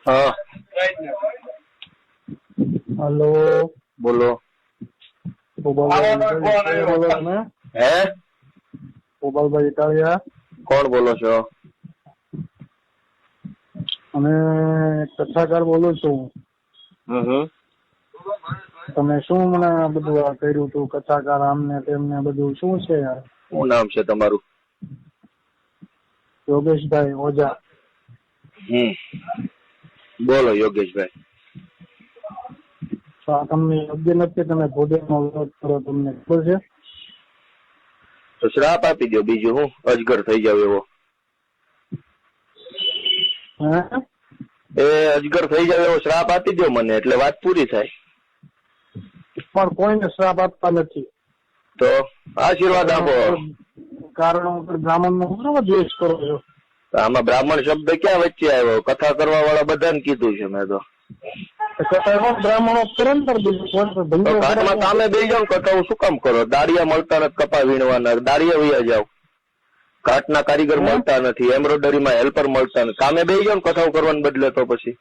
હા हेलो બોલો. હે ગોપાલભાઈ ઇટાલિયા કોણ બોલો છો? અને કથાકાર બોલું છું. તમે શું મને બધું આ કર્યું હતું, કથાકાર આમને તેમને બધું શું છે યાર? શું નામ છે તમારું? યોગેશભાઈ ઓઝા. બોલો યોગેશભાઈ. તો આ તમને યોગ્ય નથી, તમે ભોજનનો વિરોધ કરો, તમને ખબર છે? તો શ્રાપ આપી દો, બીજું હું અજગર થઈ જાવ એવો. હે એ અજગર થઈ જાવ એવો શ્રાપ આપી દો મને, એટલે વાત પૂરી થાય. પણ કોઈને શ્રાપ આપતા નથી. તો આશીર્વાદ આપો. કારણ બ્રાહ્મણ નો શું દ્વેષ કરો છો? તો આમાં બ્રાહ્મણ શબ્દ ક્યાં વચ્ચે આવ્યો? કથા કરવા વાળા બધાને કીધું છે મેં તો. બ્રાહ્મણો કરે ને ઘાટમાં કામે બે જાવ, કથાઓ શું કામ કરો? દાળિયા મળતા નથી, કપા વીણવાના, દાળિયા વૈયા જાવ. ઘાટના કારીગર મળતા નથી, એમ્બ્રોઇડરીમાં હેલ્પર મળતા નથી, કામે બે જાવ ને કથાઓ કરવાને બદલે. તો પછી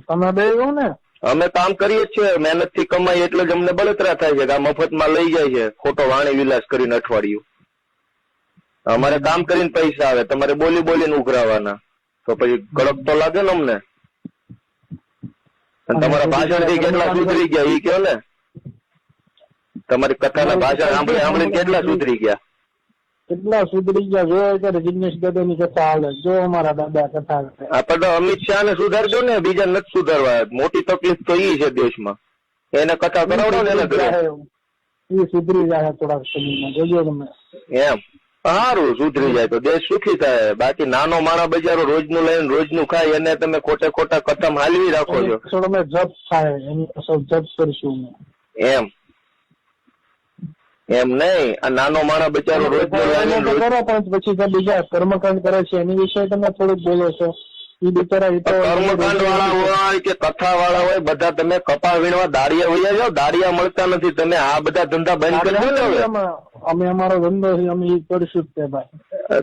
તમે બે જાવ ને. અમે કામ કરીએ જ છીએ, મહેનત થી કમાઈ, એટલે જ અમને બળતરા થાય છે કે આ મફતમાં લઈ જાય છે ખોટો વાણી વિલાસ કરીને અઠવાડિયું. અમારે કામ કરીને પૈસા આવે, તમારે બોલી બોલીને ઉઘરાવાના. તો પછી કડક તો લાગે ને અમને. તમારા ભાષણ થી કેટલા સુધરી ગયા એ કયો ને. તમારી કથાના ભાષણ સાંભળીને કેટલા સુધરી ગયા? કેટલા સુધરી ગયા જો અત્યારે જિગ્નેશ દાદા ની કથા હાલે, જો અમારા દાદા કથા. આપણે અમિત શાહ ને સુધારજો ને, બીજા નથી સુધારવા. મોટી તકલીફ તો ઈ છે દેશમાં. એને કથા કરાવડો ને એને ઘરે. એ સુધરી જાય થોડાક સમયમાં, જોજો તમે. એમ સારું, સુધરી જાય તો દેશ સુખી થાય. બાકી નાનો માણા બજારો રોજનું લઈને રોજનું ખાય, એને તમે ખોટે ખોટા કથમ હાલવી રાખો છો. તમે જપ થાય એની જપ કરશું એમ એમ નહીં. આ નાનો માણા બચારો રોજનું લઈને કરો, પણ પછી બીજા કર્મકાંડ કરે છે એની વિશે તમે થોડુંક બોલો છો. એ બિચારા કર્મકાંડ વાળા હોય કે કથા વાળા હોય, બધા તમે કપા વીણવા દાળિયા વૈયા જાઓ, દાળિયા મળતા નથી. તમે આ બધા ધંધા બંધ કરી દો ને. અમે અમારો ધંધો છે, અમે એ કરીશું જ ભાઈ.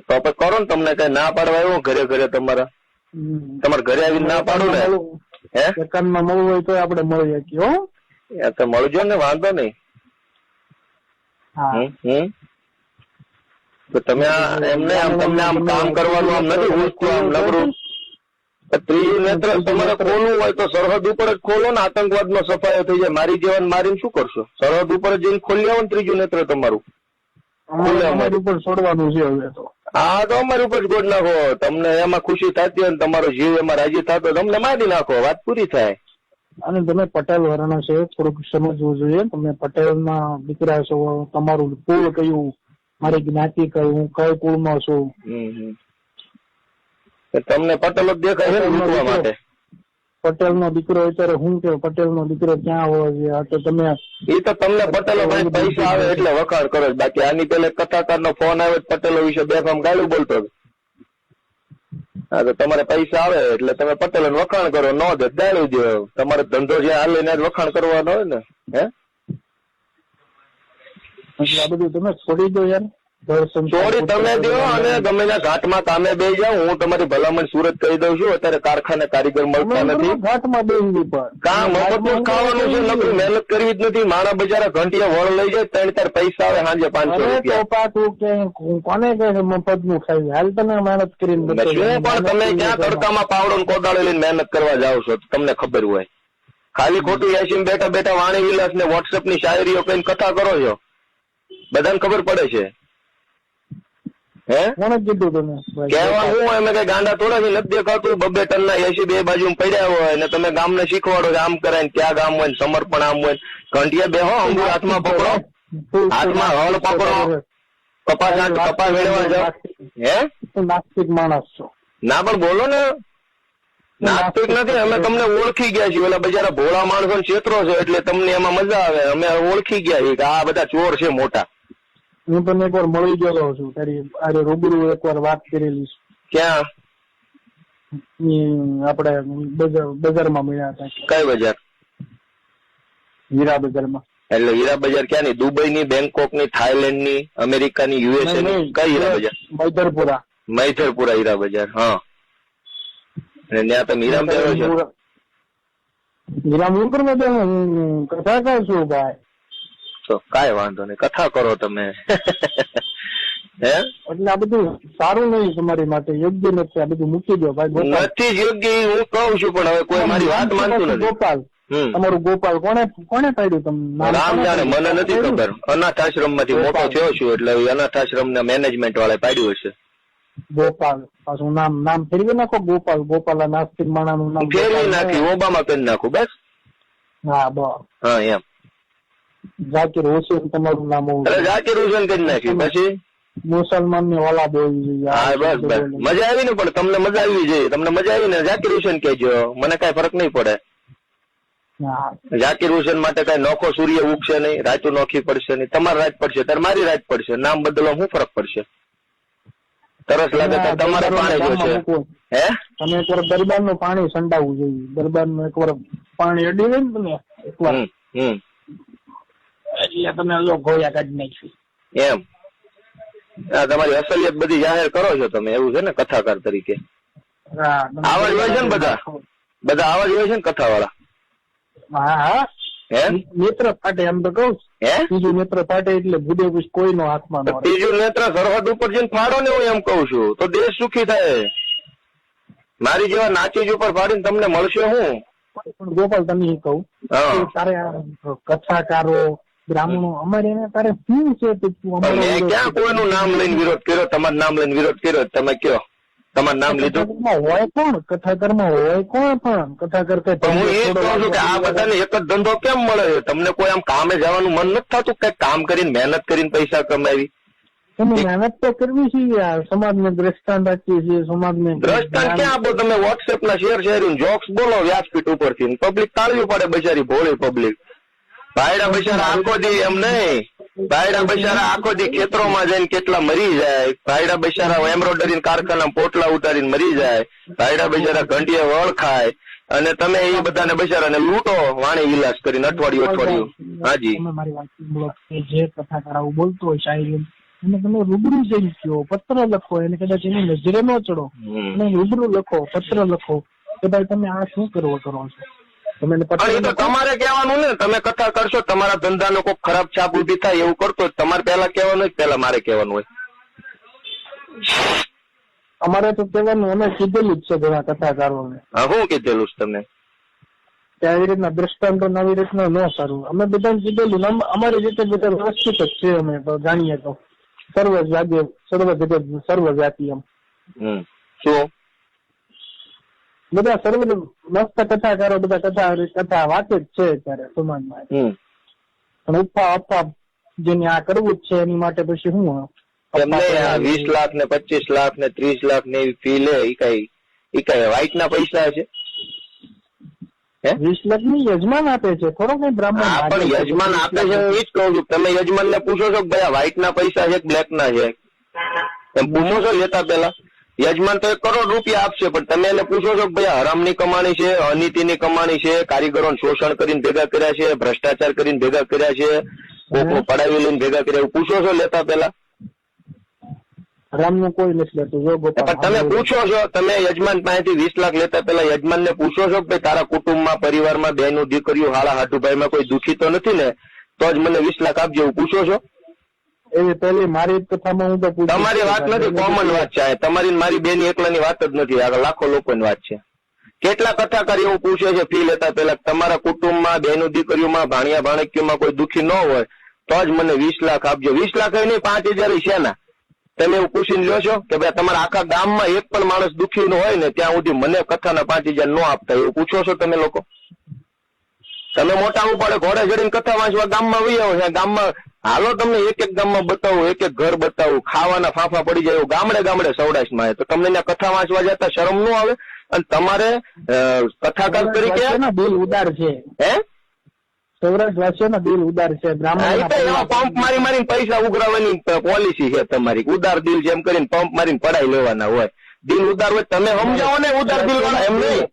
તો આપણે કરો ને. તમને કઈ ના પાડવા આવ્યો ઘરે ઘરે તમારા ઘરે આવીને ના પાડું ને? હે સેકન્ડમાં મળવું હોય તો આપણે મળી શકીએ. હો તો મળજો ને, વાંધો નહીં. તો તમે એમને તમને આમ કામ કરવાનું આમ નથી પૂછતું, આમ નબળું. ત્રીજું નેત્ર તમારે ખોલવું હોય તો સરહદ ઉપર જ ખોલો ને. આતંકવાદ નો સફાયો થઈ જાય. મારી જેવાને મારીને શું કરશો? સરહદ ઉપર જઈને ખોલી આવો ને ત્રીજું નેત્ર તમારું. અમારી ઉપર છોડવાનું છે હવે તો. હા, તો અમારી ઉપર જ ગોળ નાખો. તમને એમાં ખુશી થતી હોય ને તમારો જીવ એમાં રાજી થતો, તમને મારી નાખો, વાત પૂરી થાય. અને તમે પટેલ વર્ણ છે, થોડુંક સમજવું જોઈએ. તમે પટેલ ના દીકરા છો, તમારું કુળ કયું, મારી જ્ઞાતિ કઈ, હું કઈ કુળમાં છું. તમને પટેલ જ દેખાય છે લૂંટવા માટે. પટેલ નો દીકરો અત્યારે હું કે પટેલ નો દીકરો ક્યાં હોય છે? તમે એ તો તમને પટેલો ભાઈ પૈસા આવે એટલે વખાણ કરો. બાકી આની પેલા કથાકાર નો ફોન આવે પટેલો વિશે બેફામ ગાળું બોલતો. હા, તો તમારે પૈસા આવે એટલે તમે પટેલો વખાણ કરો, ન દે ગાળું દો. તમારો ધંધો જે હાલે ને વખાણ કરવાનો હોય ને. હે એટલે આ બધું તમે છોડી દો યાર. ચોરી તમે દો અને ગમે ના ઘાટમાં કામે બે જાઓ. હું તમારી ભલામણ સુરત કહી દઉં છું. અત્યારે કારખાને કારીગર મળતા નથી. ઘાટમાં બેસી કામ મફતનું ખાવાનું છે, નકરું મહેનત કરવી જ નથી. મારા બજારા ઘંટિયા વળ લઈ જાય, 3-4 પૈસા આવે સાંજે 500 રૂપિયા. કોને કહે મફત નું ખાઈ? હાલ તમે મહેનત કરીને શું પણ તમે ક્યાં તડકામાં પાવડો કોદાળો લઈને મહેનત કરવા જાઓ છો? તમને ખબર હોય. ખાલી ખોટું એસી બેઠા બેઠા વાણી વિલાસ ને વોટ્સએપ ની શાયરીઓ કઈ કથા કરો છો. બધાને ખબર પડે છે. હે કોને કીધું તમે? કહેવાનું હું એમ કઈ ગાંડા થોડા નથી દેખાતું. 2 ટન ના એસી બે બાજુ પડ્યા હોય ને તમે ગામને શીખવાડો આમ કરાય ને ત્યાં ગામ હોય, સમર્પણ આમ હોય. ઘંટિયા બેહો, અંગૂર હાથમાં પકડો, હાથમાં હળ પકડો, કપાસ વેળવા જાઓ. હે નાસ્તિક માણસ છો? ના પણ બોલો ને. નાસ્તિક નથી, અમે તમને ઓળખી ગયા છીએ. ઓલા બજારા ભોળા માણસો ક્ષેત્રો છો એટલે તમને એમાં મજા આવે. અમે ઓળખી ગયા છીએ કે આ બધા ચોર છે મોટા. હું તમને એકવાર મળી ગયો છું, તારી અરે રૂબરૂ એકવાર વાત કરેલી છે. ક્યાં? આપડે બજારમાં મળ્યા હતા. કઈ બજાર? હીરા બજારમાં. એટલે હીરા બજાર ક્યાંની? દુબઈ ની, બેંકોક ની, થાઈલેન્ડ ની, અમેરિકા ની, યુએસએ ની? કઈ હીરા બજાર? મૈધરપુરા હીરા બજાર. હા, અને ત્યાં તમે હીરામ બેરો છો? હીરામ કરવા દે, હું કથાકાર છું ભાઈ. તો કાંઈ વાંધો નહીં, કથા કરો તમે. હે એટલે આ બધું સારું નહીં તમારી માટે, યોગ્ય નથી. આ બધું મૂકી દો ભાઈ. નથી જ યોગ્ય હું કહું છું, પણ હવે કોઈ મારી વાત માનતું નથી. ગોપાલ, તમારું ગોપાલ કોને પાડ્યું તમને? રામ જાણે, મને નથી ખબર. અનાથ આશ્રમ માંથી મોટો થયો છું એટલે અનાથ આશ્રમ ના મેનેજમેન્ટ વાળા પાડ્યું હશે. ગોપાલ પાછું નામ ફેરવી નાખો. ગોપાલ નાસ્તિક માણાનું નામ ફેરવી નાખી, ઓબામા કરી નાખું બસ. હા બસ. હા એમ. ઝાકીર હુસેન તમારું નામ હોવું. ઝાકીર હુસેન કરી નાખ્યું. પછી મુસલમાન ની ઓલાદ હોવી જોઈએ. હા બસ બસ. મજા આવી ને, પણ તમને મજા આવી જોઈએ. તમને મજા આવી ને ઝાકીર હુસેન કહેજો, મને કઈ ફરક નહીં પડે. ઝાકીર હુસેન માટે કઈ નોખો સૂર્ય ઉગશે નહીં, રાતું નોખી પડશે નહીં. તમારે રાત પડશે ત્યારે મારી રાત પડશે. નામ બદલવા શું ફરક પડશે? તરસ લાગે તો તમારે પાણી જોશે. હે તમે એકવાર દરબાર નું પાણી સંડાવવું જોઈએ. દરબાર નું એકવાર પાણી અડી હોય ને તમે એકવાર, એટલે તમે ગોયા કાઢી નાખ્યું એમ. તમારી અસલિયત બધી જાહેર કરો છો તમે, એવું છે ને કથાકાર તરીકે. આવા જ હોય છે ને બધા આવા જ હોય છે ને કથા વાળા. હા નેત્ર ફાટે એમ તો કહું. ત્રીજું નેત્ર ફાટે એટલે ભૂદે કોઈનો હાથમાં ન. ત્રીજું નેત્ર સરહદ ઉપર જઈને ફાડો ને, હું એમ કઉ છું, તો દેશ સુખી થાય. મારી જેવા નાચીજ ઉપર ફાડીને તમને મળશે હું. ગોપાલ તમે કહું, તારે કથાકારો બ્રાહ્મણો અમારે એને તારે શું છે? મેં ક્યાં કોઈનું નામ લઈને વિરોધ કર્યો? તમારું નામ લઈને વિરોધ કર્યો? તમે કયો તમારું નામ લીધું હોય કોણ? કથાકારમાં હોય કોણ? પણ કથાકાર હું એ જ કહું છું કે આ બધાને એક જ ધંધો કેમ મળે છે? તમને કોઈ આમ કામે જવાનું મન નથી થતું? કઈક કામ કરીને મહેનત કરીને પૈસા કમાવી. મહેનત તો કરવી છે, સમાજને દ્રષ્ટાંત આપીએ છીએ. સમાજને દ્રષ્ટાંત ક્યાં આપો તમે? વોટ્સએપ ના શેર જોક્સ બોલો વ્યાસપીઠ ઉપરથી, પબ્લિક તાળવી પડે. બિચારી ભોળી પબ્લિક. ભાઈડા બિચારા આખો દી એમ નહીં, ભાઈડા બિચારા આખો દી ખેતરોમાં જઈને કેટલા મરી જાય. ભાઈડા બિચારા એમ્બ્રોઇડરી કારખાના પોટલા ઉતારીને મરી જાય. ભાઈડા બિચારા ઘંટીએ વળ ખાય, અને તમે એ બધાને બિચારાને લૂંટો વાણી વિલાસ કરીને અઠવાડિયું. હાજી મારી વાત, જે કથાકાર આવું બોલતો હોય શાયરી, એને તમે રૂબરૂ જઈ ગયો, પત્ર લખો. એને કદાચ એની નજરે ન ચડો, અને રૂબરૂ લખો, પત્ર લખો કે ભાઈ તમે આ શું કરો છો. તમારે કહેવાનું ને, તમે કથા કરશો, તમારા ધંધાનો કોઈ ખરાબ છાપ ઉભી થાય એવું કરતો તમારે પેલા કહેવાનું હોય, પેલા મારે કહેવાનું હોય. અમારે તો કહેવાનું, અમે કીધેલું જ છે ઘણા કથાકારોને. હા શું કીધેલું છે તમને? આવી રીતના દ્રષ્ટાંતો આવી રીતના ન સારું. અમે બધાને કીધેલું, અમારી રીતે બધા વ્યવસ્થિત જ છે. અમે તો જાણીએ તો સર્વ જાતિ એમ. શું બધા સર્વ મસ્ત કથાકારો બધા કથા વાતે જ છે અત્યારે સમાજમાં. પણ ઉપા જેને આ કરવું જ છે એની માટે પછી શું 20 લાખ ને 25 લાખ ને 30 લાખ ને એવી ફી લે, એ કઈ વાઇટ ના પૈસા છે? 20 લાખ ની યજમાન આપે છે, થોડો કઈ બ્રાહ્મણ. પણ યજમાન આપે છે, હું એ જ કઉ છું. તમે યજમાન ને પૂછો છો કે ભાઈ વ્હાઈટ ના પૈસા છે બ્લેક ના છે? એમ પૂછો છો લેતા પેલા? યજમાન તો 1 કરોડ રૂપિયા આપશે, પણ તમે એને પૂછો છો કે ભાઈ હરામની કમાણી છે, અનીતિની કમાણી છે, કારીગરોને શોષણ કરીને ભેગા કર્યા છે, ભ્રષ્ટાચાર કરીને ભેગા કર્યા છે, કોકનું પડાવી લઈને ભેગા કર્યા, એવું પૂછો છો લેતા પેલા? હરામનું કોઈ નથી લેતું. પણ તમે પૂછો છો, તમે યજમાન પાસેથી 20 લાખ લેતા પેલા યજમાન ને પૂછો છો કે ભાઈ તારા કુટુંબમાં, પરિવારમાં, બહેનું, દીકરીઓ, હાળા હાટુભાઈમાં કોઈ દુઃખી તો નથી ને, તો જ મને 20 લાખ આપજો, એવું પૂછો છો? એવી પેલી મારી કથામાં હું તો તમારી વાત નથી, કોમન વાત છે. તમારી મારી બેની એકલાની વાત જ નથી, આગળ લાખો લોકોની વાત છે. કેટલા કથાકાર એવું પૂછે છે ફી લેતા પેલા, તમારા કુટુંબમાં, બહેનું, દીકરીઓમાં, ભાણિયા ભાણકીઓમાં કોઈ દુઃખી ન હોય તો જ મને 20 લાખ આપજો. 20 લાખ નહીં, 5000 છે ના. તમે એવું પૂછીને લ્યો છો કે ભાઈ તમારા આખા ગામમાં એક પણ માણસ દુઃખી નો હોય ને ત્યાં સુધી મને કથાના 5000 ન આપતા, એવું પૂછો છો તમે લોકો? તમે મોટા પડે ઘોડે ચડીને કથા વાંચવા ગામમાં વહી આવો છે. ગામમાં હાલો તમને એક ગામમાં બતાવું, એક ઘર બતાવું, ખાવાના ફાંફા પડી જાય એવું ગામડે સૌરાષ્ટ્રમાં. તો તમને ત્યાં કથા વાંચવા જતા શરમ ન આવે? અને તમારે કથાકાર તરીકે દિલ ઉદાર છે. હે સૌરાષ્ટ્ર વાસીઓના દિલ ઉદાર છે. પંપ મારી પૈસા ઉઘરાવવાની પોલિસી છે તમારી. ઉદાર દિલ જેમ કરીને પંપ મારીને પડાઈ લેવાના હોય. દિલ ઉદાર હોય તમે સમજાવો ને, ઉદાર દિલ વાળા એમ નહીં.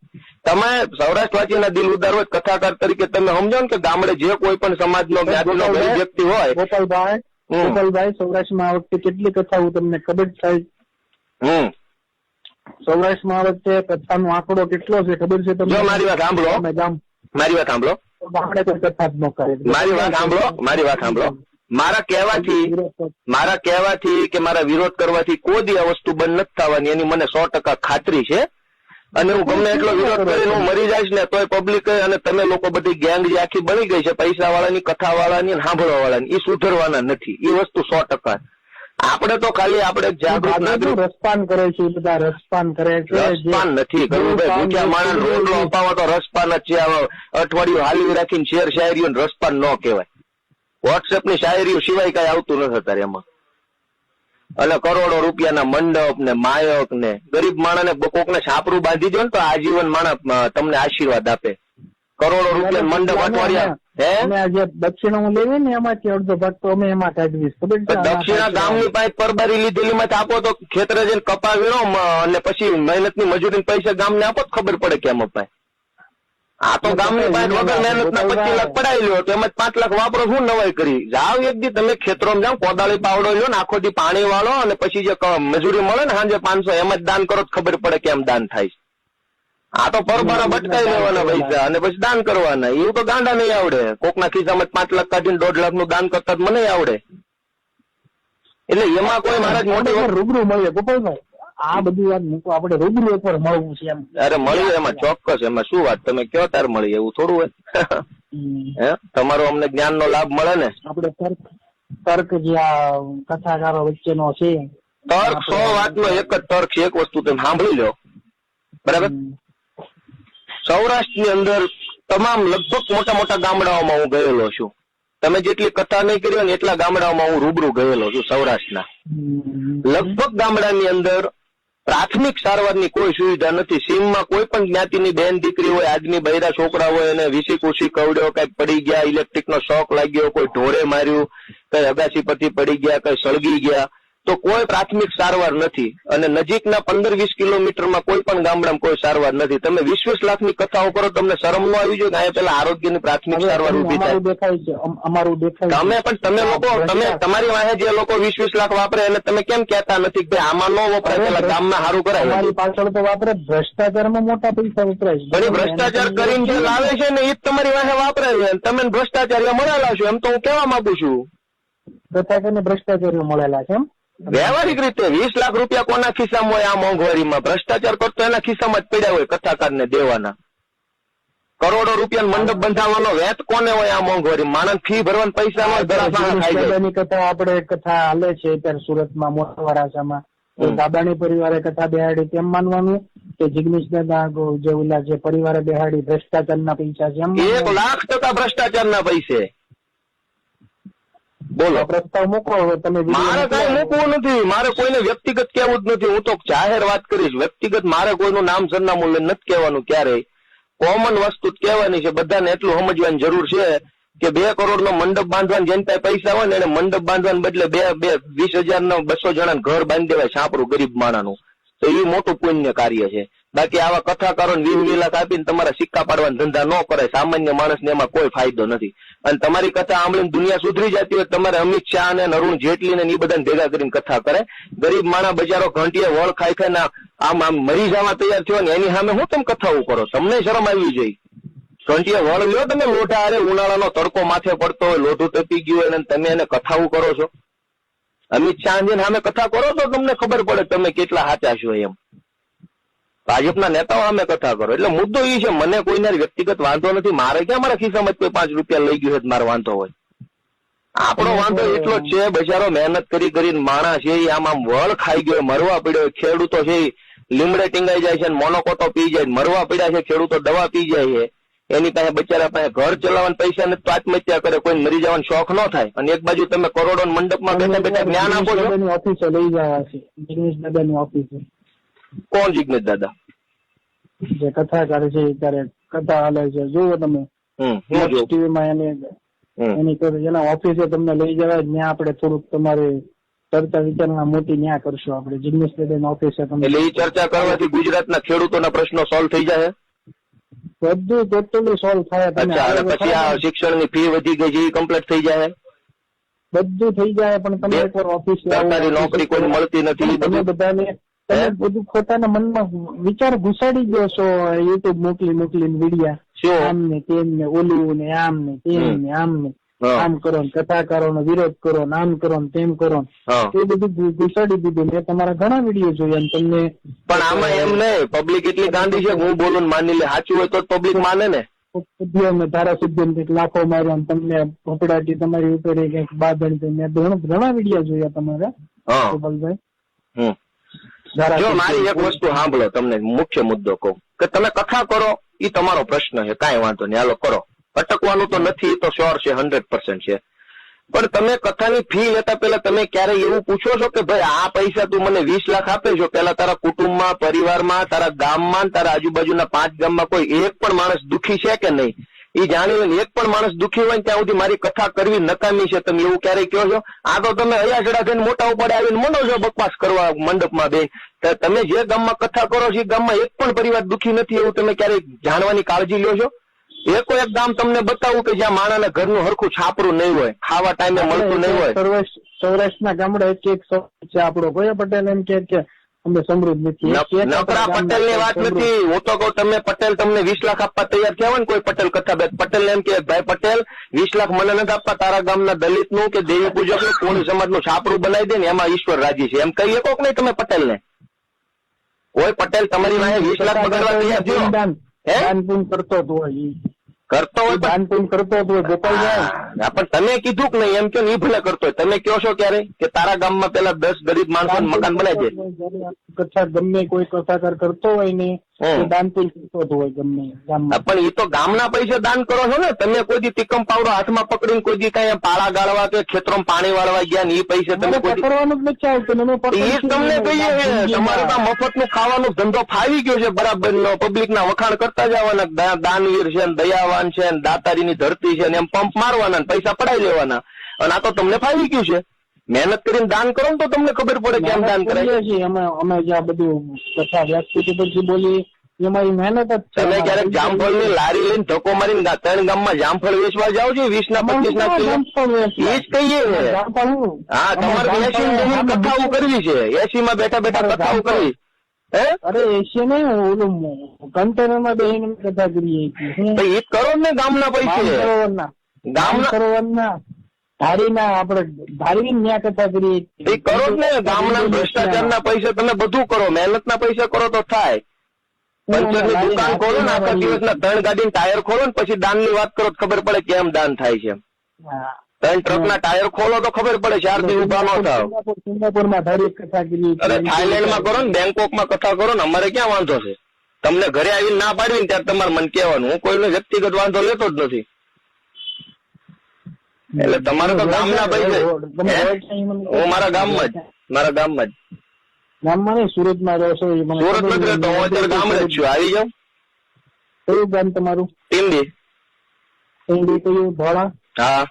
તમે સૌરાષ્ટ્રવાસીના દિલ ઉદાર હોય કથાકાર તરીકે તમે સમજો ને કે ગામડે જે કોઈ પણ સમાજનો જ્ઞાતિનો વ્યક્તિ હોય. ગોપાલભાઈ સૌરાષ્ટ્રમાં આ વખતે કેટલી કથાઓ તમને ખબર થાય? સૌરાષ્ટ્રમાં આ વખતે કથાનો આંકડો કેટલો છે ખબર છે તમને? જો મારી વાત સાંભળો, મારી વાત સાંભળો, આપણે કોઈ કથા જ ન કરે. મારી વાત સાંભળો. મારા કહેવાથી કે મારા વિરોધ કરવાથી કોઈ દી આ વસ્તુ બંધ નથી થવાની એની મને 100% ખાતરી છે. અને હું ગમે એટલો વિરોધ કરીને હું મરી જઈશ ને તોય પબ્લિક અને તમે લોકો બધી ગેંગ જે આખી બની ગઈ છે પૈસા વાળાની, કથા વાળાની, સાંભળવા વાળાની, એ સુધરવાના નથી. એ વસ્તુ 100%. આપણે તો ખાલી આપણે જાગૃત નાગરિક રસપાન કરે છે, બધા રસપાન કરે છે. રસપાન નથી કરવું ભાઈ. ભૂખ્યા માણસ રોટલો અપાવો તો રસપાન જ છે. અઠવાડિયું હાલવી રાખીને શેર શાયરીઓ રસપાન ન કહેવાય. વોટ્સએપ ની શાયરીઓ સિવાય કઈ આવતું નથી અત્યારે એમાં. અને કરોડો રૂપિયાના મંડપ ને માયક ને ગરીબ માણસને કોકને છાપરું બાંધી દો ને તો આજીવન માણસ તમને આશીર્વાદ આપે. કરોડો રૂપિયા મંડપ અઠવાડિયા જે દક્ષિણા હું લેવી ને એમાંથી અડધો ભાગ તો અમે એમાં કાઢવીશ. દક્ષિણા ગામની પાસે પરબારી લીધેલી માંથી આપો તો ખેતરે જઈને કપા વીણો અને પછી મહેનતની મજૂરી પૈસા ગામને આપો તો ખબર પડે કેમ અપાય. આ તો ગામની પાસે વગર મહેનત ના 25 લાખ પડાવી લ્યો તો એમાં 5 લાખ વાપરો શું નવાઈ કરી. જાવ એક દી તમે ખેતરોમાં જાઓ, કોદાળી પાવડો લ્યો ને આખો દી પાણી વાળો અને પછી જે મજૂરી મળે ને સાંજે 500 એમ જ દાન કરો તો ખબર પડે કેમ દાન થાય છે. આ તો પરબારા બટકાઈ લેવાના પૈસા અને પછી દાન કરવાના. એવું તો ગાંડા નહીં આવડે. કોકના ખિસ્સામાં 5 લાખ કાઢીને 1.5 લાખ નું દાન કરતા મને આવડે. એટલે એમાં કોઈ મહારાજ મોટી રૂબરૂ મળીએ ગોપાલભાઈ. આ બધી વાત મૂકો, આપણે રૂબરૂ ઉપર મળવું છે એમ. અરે મળીએ એમાં ચોક્કસ. એમાં શું વાત, તમે કયો તાર મળીએ એવું થોડું હોય. હે તમારો અમને જ્ઞાન નો લાભ મળે ને. આપણે તર્ક જે આ કથાકારો વચ્ચેનો છે તર્ક 100 વાતનો એક જ તર્ક છે. એક વસ્તુ તમે સાંભળી લો બરાબર. સૌરાષ્ટ્રની અંદર તમામ લગભગ મોટા મોટા ગામડાઓમાં હું ગયેલો છું. તમે જેટલી કથા નહીં કરી હોય ને એટલા ગામડાઓમાં હું રૂબરૂ ગયેલો છું સૌરાષ્ટ્રના. લગભગ ગામડાની અંદર પ્રાથમિક સારવારની કોઈ સુવિધા નથી. સીમમાં કોઈ પણ જ્ઞાતિની બેન દીકરી હોય, આદમી બૈરા છોકરા હોય અને વીસી કુસી કવડ્યો, કઈ પડી ગયા, ઇલેક્ટ્રિક નો શોક લાગ્યો, કોઈ ઢોરે માર્યું, કઈ અગાસી પરથી પડી ગયા, કઈ સળગી ગયા, તો કોઈ પ્રાથમિક સારવાર નથી. અને નજીકના 15-20 કિલોમીટરમાં કોઈ પણ ગામડામાં કોઈ સારવાર નથી. તમે 20-20 લાખની કથાઓ કરો, તમને શરમ ન આવી જોઈએ કે અહીંયા પેલા આરોગ્યની પ્રાથમિક સારવાર ઉભી થાય. તમે પણ તમે લોકો તમારી વાહે જે લોકો 20-20 લાખ વાપરે અને તમે કેમ કહેતા નથી કે આમાં ન વપરાય, પેલા ગામમાં સારું કરાય. પાછળ તો વાપરે ભ્રષ્ટાચારમાં મોટા પૈસા વપરાય. ઘણી ભ્રષ્ટાચાર કરીને જે લાવે છે ને એ જ તમારી વાહે વાપરે છે. તમે ભ્રષ્ટાચારીઓ મળેલા છો એમ તો હું કહેવા માંગુ છું. ભ્રષ્ટાચારીઓ મળેલા છે એમ. વ્યવહારિક રીતે 20 લાખ રૂપિયા કોના ખિસ્સામાં હોય આ મોંઘવારીમાં? ભ્રષ્ટાચાર કરતો એના ખિસ્સામાં જ પડ્યા હોય કથાકારને દેવાના. કરોડો રૂપિયા મંડપ બંધાવવાનો વેત કોને હોય આ મોંઘવારી? માણસ ફી ભરવાના પૈસા કથા આપણે કથા હાલે છે અત્યારે સુરતમાં મોટા વરાછામાં. દાદાની પરિવારે કથા બેહાડી તેમ માનવાનું કે જિગ્નેશ દાદા જે ઓલા જે પરિવારે બેહાડી ભ્રષ્ટાચારના પૈસા છે એમ? 1,00,000% ભ્રષ્ટાચારના પૈસે. બોલો પ્રસ્તાવ મૂકો તમે. મારે કઈ મૂકવું નથી. મારે કોઈને વ્યક્તિગત કહેવું જ નથી. હું તો જાહેર વાત કરીશ. વ્યક્તિગત મારે કોઈનું નામ સરનામું લઈને નથી કહેવાનું ક્યારેય. કોમન વસ્તુ જ કહેવાની છે. બધાને એટલું સમજવાની જરૂર છે કે 2 કરોડનો મંડપ બાંધવાની જેની પાસે પૈસા હોય ને એને મંડપ બાંધવાને બદલે 20,000 200 જણાને ઘર બાંધી દેવાય છાપરું ગરીબ માણાનું. તો એ મોટું પુણ્ય કાર્ય છે. બાકી આવા કથાકારોને 20 લાખ આપીને તમારા સિક્કા પાડવાના ધંધા ન કરાય. સામાન્ય માણસને એમાં કોઈ ફાયદો નથી. અને તમારી કથા સાંભળીને દુનિયા સુધરી જતી હોય તમારે અમિત શાહ અને અરુણ જેટલી ને એ બધાને ભેગા કરીને કથા કરે. ગરીબ માણસ બજારો ઘંટીએ વળ ખાઈ ખાઈને આમ મરી જવા તૈયાર થયો ને એની સામે હું તમે કથાઓ કરો? તમને શરમ આવી જોઈએ. ઘંટીએ વળ લ્યો તમે લોઢા. અરે ઉનાળાનો તડકો માથે પડતો હોય, લોઢું તપી ગયું હોય અને તમે એને કથાઓ કરો છો. અમિત શાહ સામે કથા કરો તો તમને ખબર પડે તમે કેટલા સાચા છો એમ. ભાજપના નેતાઓ સામે કથા કરો. એટલે મુદ્દો એ છે મને કોઈને વ્યક્તિગત વાંધો નથી. મારે ક્યાં મારા ખિસ્સામાં કોઈ 5 રૂપિયા લઈ ગયું છે મારે વાંધો હોય? આપણો વાંધો એટલો જ છે બજારો મહેનત કરીને માણસ છે આમ વળ ખાઈ ગયો, મરવા પડ્યો. ખેડૂતો છે લીમડે ટીંગાઈ જાય છે, મોનોકોટો પી જાય, મરવા પડ્યા છે. ખેડૂતો દવા પી જાય છે. એની પાસે બચારા પાસે ઘર ચલાવવાના પૈસા ને તો આત્મહત્યા કરે. કોઈ મરી જવાનો શોખ ન થાય. અને એક બાજુ તમે કરોડો મંડપમાં બેઠા બેઠા જ્ઞાન આપો છો. ઓફિસે લઈ જવા છે જિગ્નેશ દાદાની ઓફિસે. કોણ જિગ્નેશ દાદા? જે કથાકાર છે ત્યારે કથા હાલે છે જોવો તમે ટીવીમાં એના ઓફિસે તમને લઈ જવાય. ત્યાં આપણે થોડુંક તમારે ચર્ચા વિચારણા મોટી ન્યા કરશું આપણે જિગ્નેશ દાદાની ઓફિસે. એટલે એ ચર્ચા કરવાથી ગુજરાતના ખેડૂતોના પ્રશ્નો સોલ્વ થઈ જાય? બધું ટોટલી સોલ્વ થાય. પછી આ શિક્ષણની ફી વધી ગઈ છે એ કમ્પ્લીટ થઈ જાય? બધું થઈ જાય. પણ તમે એકવાર ઓફિસ સરકારી નોકરી કોઈ મળતી નથી. તમે બધાને તમે બધું પોતાના મનમાં વિચાર ઘુસાડી ગયો છો. યુટ્યુબ મોકલીને વિડિયા આમ ને તેમ ને ઓલું ને આમ ને તેમ ને આમ ને આમ કરો ને કથાકારોનો વિરોધ કરો ને આમ કરો ને તેમ કરો એ બધું ઘુસાડી દીધું. મેં તમારા ઘણા વિડીયો જોયા ને તમને. પણ આમાં એમ નહીં, પબ્લિક એટલી ગાંડી છે, હું બોલું ને માની લે, સાચું હોય તો પબ્લિક માને ને. ધારાસભ્ય કંઈક લાખો માર્યા તમને ભપડાટી તમારી ઉપર કંઈક બાંધણી. મેં ઘણા વિડીયો જોયા તમારા ગોપાલભાઈ. જો મારી એક વસ્તુ સાંભળો, તમને મુખ્ય મુદ્દો કહું કે તમે કથા કરો એ તમારો પ્રશ્ન છે, કાંઈ વાંધો નહીં, હાલો કરો. અટકવાનું તો નથી, એ તો શ્યોર છે, 100% છે. પણ તમે કથાની ફી લેતા પહેલા તમે ક્યારેય એવું પૂછો છો કે ભાઈ આ પૈસા તું મને 20 લાખ આપે છો, પેલા તારા કુટુંબમાં, પરિવારમાં, તારા ગામમાં, તારા આજુબાજુના 5 ગામમાં કોઈ એક પણ માણસ દુઃખી છે કે નહીં? એ જાણી એક પણ માણસ દુઃખી હોય ત્યાં સુધી મારી કથા કરવી નકામી છે, તમે એવું ક્યારેય કહો છો? આ તો તમે હૈયાસડા થઈને મોટા ઉપાડે આવીને મંડો છો બકવાસ કરવા મંડપમાં બે. તમે જે ગામમાં કથા કરો છો એ ગામમાં એક પણ પરિવાર દુઃખી નથી, એવું તમે ક્યારેય જાણવાની કાળજી લ્યો છો? એક ગામ તમને બતાવું કે જ્યાં માણાના ઘરનું હરખું છાપરું નહીં હોય, ખાવા ટાઈમે મળતું નહીં હોય. સૌરાષ્ટ્રના ગામડા એક છે આપણો કોઈ પટેલ એમ કે અમે સમૃદ્ધ નથી. નકરા પટેલ ની વાત નથી, હું તો કહું તમે પટેલ તમને 20 લાખ આપવા તૈયાર થયા હોય ને કોઈ પટેલ કથા પટેલ એમ કે ભાઈ પટેલ 20 લાખ મને નથી આપવા, તારા ગામના દલિત નું કે દેવી પૂજક નું કોણી સમાજ નું છાપરું બનાવી દે ને એમાં ઈશ્વર રાજી છે, એમ કહીએ કોક નહીં તમે પટેલ ને? કોઈ પટેલ તમારી પાસે 20 લાખ બગાડવા તૈયાર થયો? દાન પૂન કરતો હોય દાન પૂન કરતો હોય ગોપાલભાઈ. પણ તમે કીધું કે નહીં એમ કે એ ભલે કરતો હોય, તમે કહો છો ક્યારે કે તારા ગામમાં પેલા 10 ગરીબ માણસો મકાન બનાવી દે? કથા ગમે કોઈ કથાકાર કરતો હોય ને દાન પૂન કરતો હોય ગમે ગામમાં. પણ એ તો ગામના પૈસા દાન કરો છો ને તમે. કોઈ દી ટીકમ પાવડો હાથમાં પકડીને કોઈ દી કઈ પાળા ગાળવા કે ખેતરમાં પાણી વાળવા ગયા ને એ પૈસા તમે કરવાનું જ નથી આવતું. એ તમને કહીએ તમારે તો મફત નું ખાવાનો ધંધો ફાવી ગયો છે બરાબર નો. પબ્લિક ના વખાણ કરતા જવાના, દાનવીર છે, દયાવાન છે, દાતારીની ધરતી છે ને એમ પંપ મારવાના પૈસા પડાઈ લેવાના. અને આ તો તમને ફાવી ગયું છે. મહેનત કરીને દાન કરો ને તો તમને ખબર પડે કેમ દાન કરાય છે. અમે જે આ બધું કથા વ્યાસપીઠ પરથી બોલી અમારી મહેનત જ છે. તમે ક્યારેક જામફળ ની લારી લઈને ધક્કો મારીને 3 ગામમાં જામફળ વેચવા જાવ છો 20 ના 25 ના કિલો? એ જ કહીએ. હા, તમારે 80 કથાઓ કરવી છે, 80 માં બેઠા બેઠા કથાઓ કરવી. અરે 80 નહીં, ઓલું કન્ટેનર માં બેહીને કથા કરીએ. એ કરો ને ગામના પૈસે, ગામના સરોવરના ધારીના આપણે ધારી ન્યા કથા કરીએ. એ કરો ને ગામના ભ્રષ્ટાચારના પૈસા તમે બધું કરો, મહેનત ના પૈસા કરો તો થાય. પંચર ની દુકાન ખોલો ને આખા દિવસના 3 ગાડીના ટાયર ખોલો ને પછી દાન ની વાત કરો તો ખબર પડે કેમ દાન થાય છે. 3 ટ્રકના ટાયર ખોલો તો ખબર પડે, 4 દી ઉભા ન થાવ. સિંગાપુરમાં ધારી કથા કરી, અરે થાઈલેન્ડ માં કરો ને, બેંકોક માં કથા કરો ને, અમારે ક્યાં વાંધો છે? તમને ઘરે આવીને ના પાડવી ને ત્યારે તમારે મને કહેવાનું, હું કોઈનો વ્યક્તિગત વાંધો લેતો જ નથી. એટલે તમારે તો ગામના પૈસા. હું મારા ગામમાં જ ગામમાં નહીં, સુરતમાં રહો છો? સુરત નથી રહેતો, હું અત્યારે ગામ જ છું. આવી જાઉં. કયું ગામ તમારું? ટીંબી. કયું? ધોળા? હા.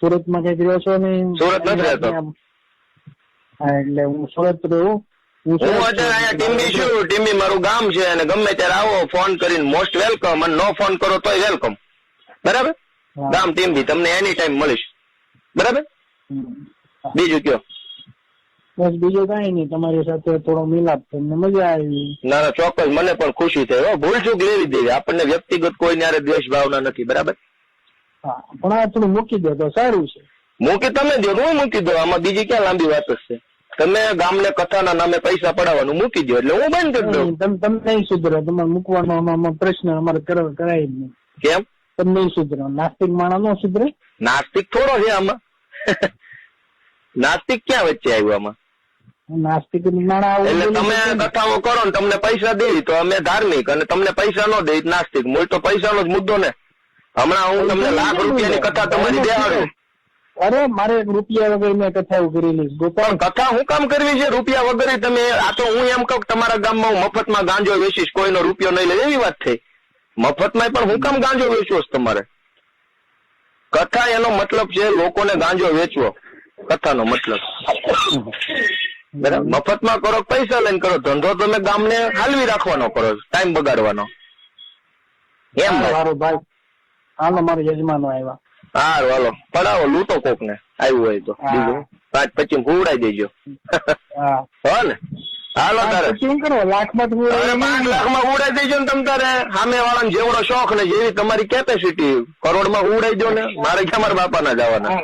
સુરતમાં કઈક રહ્યો છો ને? સુરત નથી રહેતો. હા, એટલે હું સુરત રહું. હું અત્યારે અહીંયા ટીંબી છું. ટીંબી મારું ગામ છે અને ગમે ત્યારે આવો ફોન કરીને મોસ્ટ વેલકમ, અને નો ફોન કરો તોય વેલકમ. બરાબર? ગામ ટીંબી, તમને એની ટાઈમ મળીશ. બરાબર? બીજું કયો? બસ બીજું કઈ નહીં, તમારી સાથે થોડો મિલાપ તમને મજા આવી. ના ના, ચોક્કસ, મને પણ ખુશી થઈ. ભૂલ ચૂક લેવી દેવી, આપણને વ્યક્તિગત કોઈ ન્યારે દ્વેષ ભાવના નથી. બરાબર? હા, પણ આ થોડું મૂકી દો તો સારું છે. મૂકી તમે દો, હું મૂકી દો. આમાં બીજી ક્યાં લાંબી વાત જ છે? તમે ગામને કથાના નામે પૈસા પડાવવાનું મૂકી દો એટલે હું બંધ કરી દઉં. તમે નહીં સુધરો, તમારે મૂકવાનો પ્રશ્ન અમારે કરાય જ નહીં. કેમ? તમે નહીં સુધરો. નાસ્તિક માણસ નો સુધરે? નાસ્તિક થોડો છે આમાં. નાસ્તિક ક્યાં વચ્ચે આવ્યું આમાં? નાસ્તિક માણસ એટલે તમે કથાઓ કરો ને તમને પૈસા દેવી તો અમે ધાર્મિક, અને તમને પૈસા ન દે નાસ્તિક. મૂળ તો પૈસાનો જ મુદ્દો ને. હમણાં હું તમને ₹1,00,000 ની કથા તમારી દેવાડું. અરે મારે રૂપિયા વગર મેં કથાઓ કરેલી. પણ કથા હું કામ કરવી છે રૂપિયા વગર? તમે આ તો હું એમ કહું તમારા ગામમાં હું મફતમાં ગાંજો વેચીશ, કોઈનો રૂપિયો નહીં લે, એવી વાત થઈ. મફતમાં પણ હું કામ ગાંજો વેચવો તમારે? કથા એનો મતલબ છે લોકોને ગાંજો વેચવો, કથાનો મતલબ. બરાબર? મફતમાં કરો, પૈસા લઈને કરો, ધંધો તમે ગામને હાલવી રાખવાનો કરો, ટાઈમ બગાડવાનો. એમ મારો ભાઈ હાલો, મારો યજમાનો આવ્યા. હારું, હાલો પડાવો, લૂંટો કોક ને. આવ્યું હોય તો હા. બીજું 5-25 હુવડાઈ દેજો હા હો ને હાલો તારે પછી શું કરો લાખમાં જ અરે 5 લાખમાં ઉડાઈ દેજો ને તમ તારે સામે વાળાને જેવડો શોખ ને જેવી તમારી કેપેસિટી કરોડમાં ઉડાઈ દો ને મારે ક્યાં મારા બાપા ના જવાના